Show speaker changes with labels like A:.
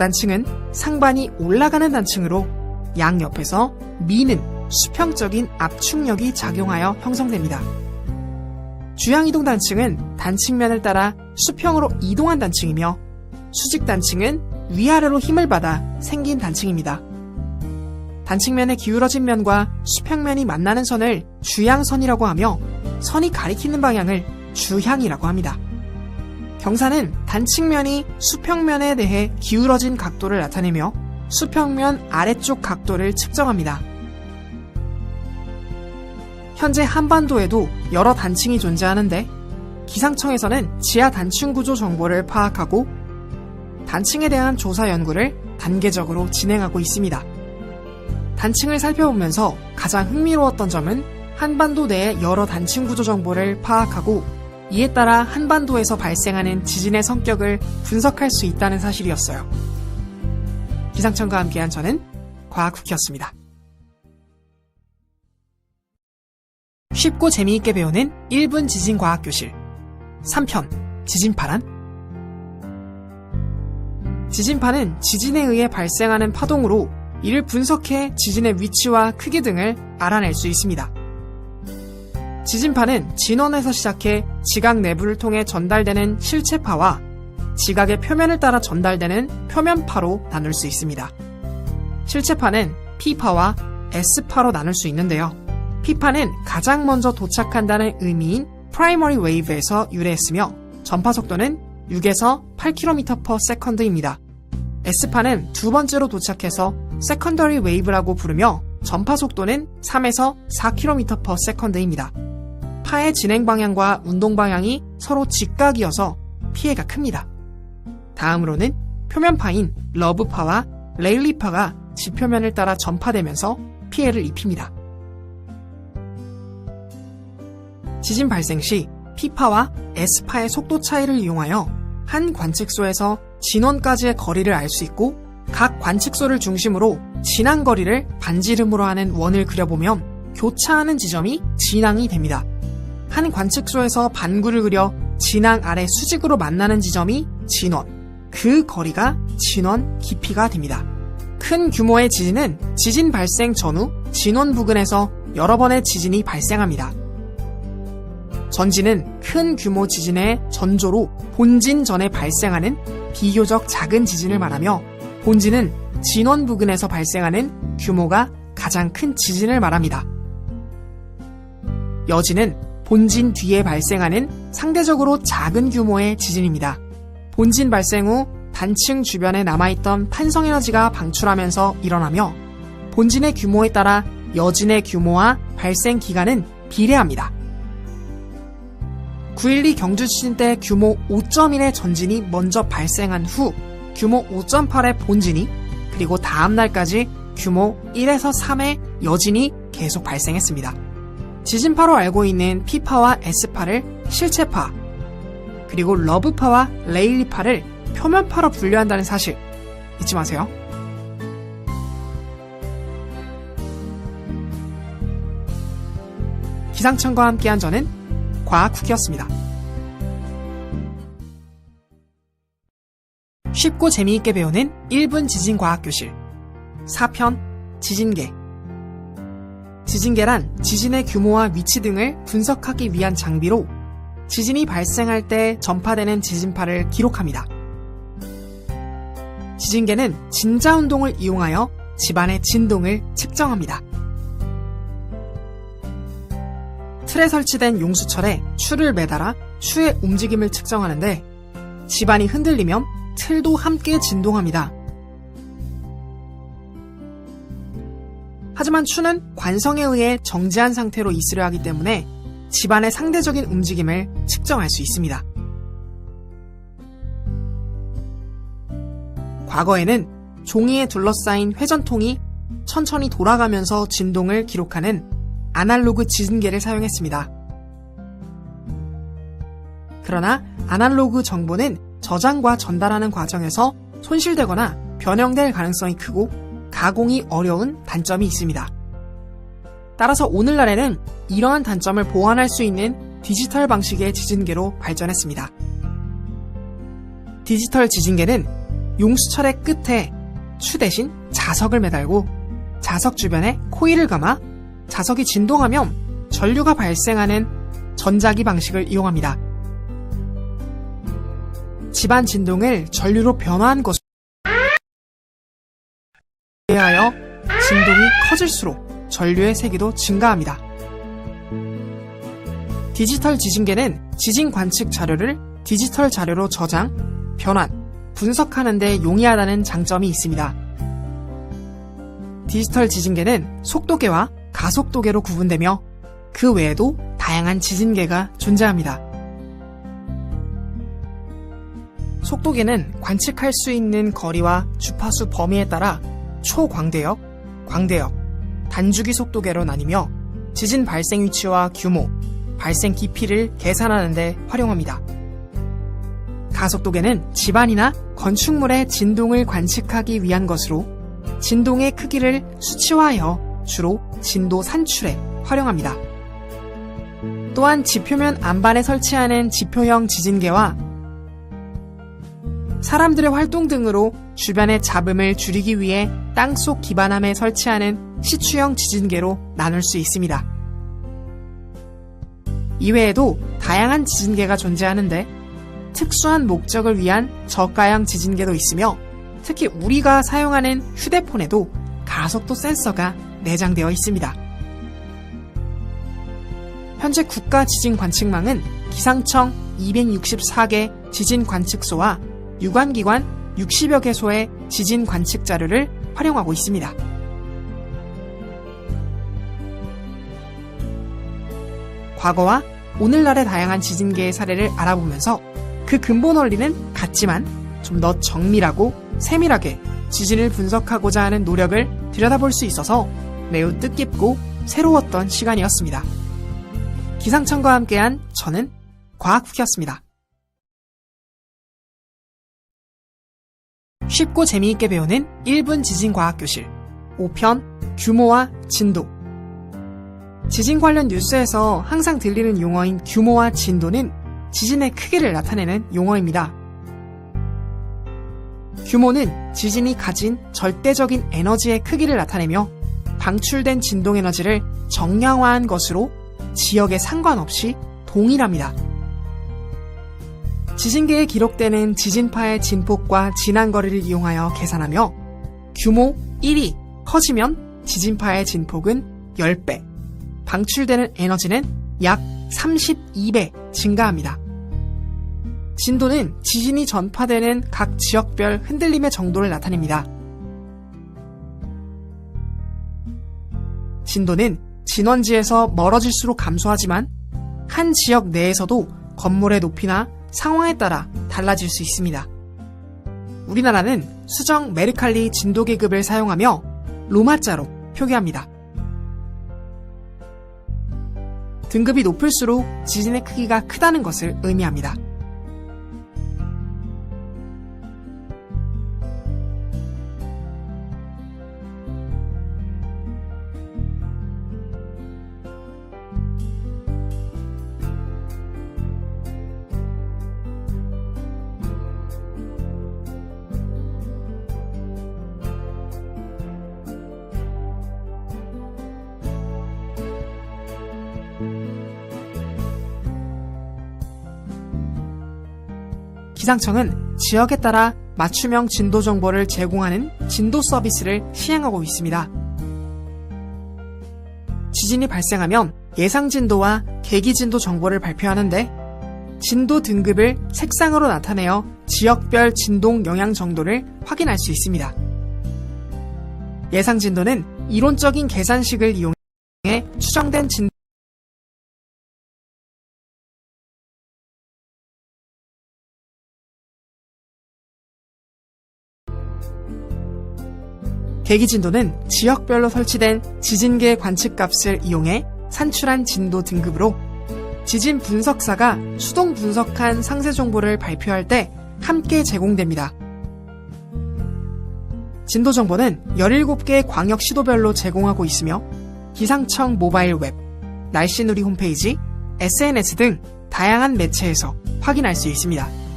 A: 단층은 상반이 올라가는 단층으로 양옆에서 미는 수평적인 압축력이 작용하여 형성됩니다. 주향이동 단층은 단층면을 따라 수평으로 이동한 단층이며 수직 단층은 위아래로 힘을 받아 생긴 단층입니다. 단층면의 기울어진 면과 수평면이 만나는 선을 주향선이라고 하며 선이 가리키는 방향을 주향이라고 합니다. 경사는 단층면이 수평면에 대해 기울어진 각도를 나타내며 수평면 아래쪽 각도를 측정합니다. 현재 한반도에도 여러 단층이 존재하는데 기상청에서는 지하 단층 구조 정보를 파악하고 단층에 대한 조사 연구를 단계적으로 진행하고 있습니다. 단층을 살펴보면서 가장 흥미로웠던 점은 한반도 내의 여러 단층 구조 정보를 파악하고 이에 따라 한반도에서 발생하는 지진의 성격을 분석할 수 있다는 사실이었어요. 기상청과 함께한 저는 과학쿠키였습니다. 쉽고 재미있게 배우는 1분 지진과학교실 3편 지진파란? 지진파는 지진에 의해 발생하는 파동으로 이를 분석해 지진의 위치와 크기 등을 알아낼 수 있습니다. 지진파는 진원에서 시작해 지각 내부를 통해 전달되는 실체파와 지각의 표면을 따라 전달되는 표면파로 나눌 수 있습니다. 실체파는 P파와 S파로 나눌 수 있는데요. P파는 가장 먼저 도착한다는 의미인 프라이머리 웨이브에서 유래했으며 전파 속도는 6에서 8km/s입니다. S파는 두 번째로 도착해서 세컨더리 웨이브라고 부르며 전파 속도는 3에서 4km/s입니다. 파의 진행 방향과 운동 방향이 서로 직각이어서 피해가 큽니다. 다음으로는 표면파인 러브파와 레일리파가 지표면을 따라 전파되면서 피해를 입힙니다. 지진 발생 시 P파와 S파의 속도 차이를 이용하여 한 관측소에서 진원까지의 거리를 알 수 있고 각 관측소를 중심으로 진앙 거리를 반지름으로 하는 원을 그려보면 교차하는 지점이 진앙이 됩니다. 한 관측소에서 반구를 그려 진앙 아래 수직으로 만나는 지점이 진원, 그 거리가 진원 깊이가 됩니다. 큰 규모의 지진은 지진 발생 전후 진원 부근에서 여러 번의 지진이 발생합니다. 전지는 큰 규모 지진의 전조로 본진 전에 발생하는 비교적 작은 지진을 말하며 본진은 진원 부근에서 발생하는 규모가 가장 큰 지진을 말합니다. 여진은 본진 뒤에 발생하는 상대적으로 작은 규모의 지진입니다. 본진 발생 후 단층 주변에 남아있던 판성에너지가 방출하면서 일어나며 본진의 규모에 따라 여진의 규모와 발생 기간은 비례합니다. 9.12 경주 지진 때 규모 5.1의 전진이 먼저 발생한 후 규모 5.8의 본진이 그리고 다음 날까지 규모 1에서 3의 여진이 계속 발생했습니다. 지진파로 알고 있는 P파와 S파를 실체파 그리고 러브파와 레일리파를 표면파로 분류한다는 사실 잊지 마세요. 기상청과 함께한 저는 과학쿠키였습니다. 쉽고 재미있게 배우는 1분 지진과학교실 4편 지진계 지진계란 지진의 규모와 위치 등을 분석하기 위한 장비로 지진이 발생할 때 전파되는 지진파를 기록합니다. 지진계는 진자운동을 이용하여 집안의 진동을 측정합니다. 틀에 설치된 용수철에 추를 매달아 추의 움직임을 측정하는데 집안이 흔들리면 틀도 함께 진동합니다. 하지만 추는 관성에 의해 정지한 상태로 있으려 하기 때문에 집안의 상대적인 움직임을 측정할 수 있습니다. 과거에는 종이에 둘러싸인 회전통이 천천히 돌아가면서 진동을 기록하는 아날로그 지진계를 사용했습니다. 그러나 아날로그 정보는 저장과 전달하는 과정에서 손실되거나 변형될 가능성이 크고 가공이 어려운 단점이 있습니다. 따라서 오늘날에는 이러한 단점을 보완할 수 있는 디지털 방식의 지진계로 발전했습니다. 디지털 지진계는 용수철의 끝에 추 대신 자석을 매달고 자석 주변에 코일을 감아 자석이 진동하면 전류가 발생하는 전자기 방식을 이용합니다. 집안 진동을 전류로 변화한 것으로 하여 진동이 커질수록 전류의 세기도 증가합니다. 디지털 지진계는 지진 관측 자료를 디지털 자료로 저장, 변환, 분석하는 데 용이하다는 장점이 있습니다. 디지털 지진계는 속도계와 가속도계로 구분되며 그 외에도 다양한 지진계가 존재합니다. 속도계는 관측할 수 있는 거리와 주파수 범위에 따라 초광대역, 광대역, 단주기 속도계로 나뉘며 지진 발생 위치와 규모, 발생 깊이를 계산하는 데 활용합니다. 가속도계는 집안이나 건축물의 진동을 관측하기 위한 것으로 진동의 크기를 수치화하여 주로 진도 산출에 활용합니다. 또한 지표면 안반에 설치하는 지표형 지진계와 사람들의 활동 등으로 주변의 잡음을 줄이기 위해 땅속 기반함에 설치하는 시추형 지진계로 나눌 수 있습니다. 이외에도 다양한 지진계가 존재하는데 특수한 목적을 위한 저가형 지진계도 있으며 특히 우리가 사용하는 휴대폰에도 가속도 센서가 내장되어 있습니다. 현재 국가 지진 관측망은 기상청 264개 지진 관측소와 유관기관 60여 개소의 지진 관측 자료를 활용하고 있습니다. 과거와 오늘날의 다양한 지진계의 사례를 알아보면서 그 근본 원리는 같지만 좀 더 정밀하고 세밀하게 지진을 분석하고자 하는 노력을 들여다볼 수 있어서 매우 뜻깊고 새로웠던 시간이었습니다. 기상청과 함께한 저는 과학후기였습니다. 쉽고 재미있게 배우는 1분 지진과학교실 5편 규모와 진도. 지진 관련 뉴스에서 항상 들리는 용어인 규모와 진도는 지진의 크기를 나타내는 용어입니다. 규모는 지진이 가진 절대적인 에너지의 크기를 나타내며 방출된 진동 에너지를 정량화한 것으로 지역에 상관없이 동일합니다. 지진계에 기록되는 지진파의 진폭과 진앙거리를 이용하여 계산하며 규모 1이 커지면 지진파의 진폭은 10배, 방출되는 에너지는 약 32배 증가합니다. 진도는 지진이 전파되는 각 지역별 흔들림의 정도를 나타냅니다. 진도는 진원지에서 멀어질수록 감소하지만 한 지역 내에서도 건물의 높이나 상황에 따라 달라질 수 있습니다. 우리나라는 수정 메르칼리 진도계급을 사용하며 로마자로 표기합니다. 등급이 높을수록 지진의 크기가 크다는 것을 의미합니다. 기상청은 지역에 따라 맞춤형 진도 정보를 제공하는 진도 서비스를 시행하고 있습니다. 지진이 발생하면 예상 진도와 계기 진도 정보를 발표하는데 진도 등급을 색상으로 나타내어 지역별 진동 영향 정도를 확인할 수 있습니다. 예상 진도는 이론적인 계산식을 이용해 추정된 진도 계기 진도는 지역별로 설치된 지진계 관측값을 이용해 산출한 진도 등급으로 지진 분석사가 수동 분석한 상세 정보를 발표할 때 함께 제공됩니다. 진도 정보는 17개 광역 시도별로 제공하고 있으며 기상청 모바일 웹, 날씨누리 홈페이지, SNS 등 다양한 매체에서 확인할 수 있습니다.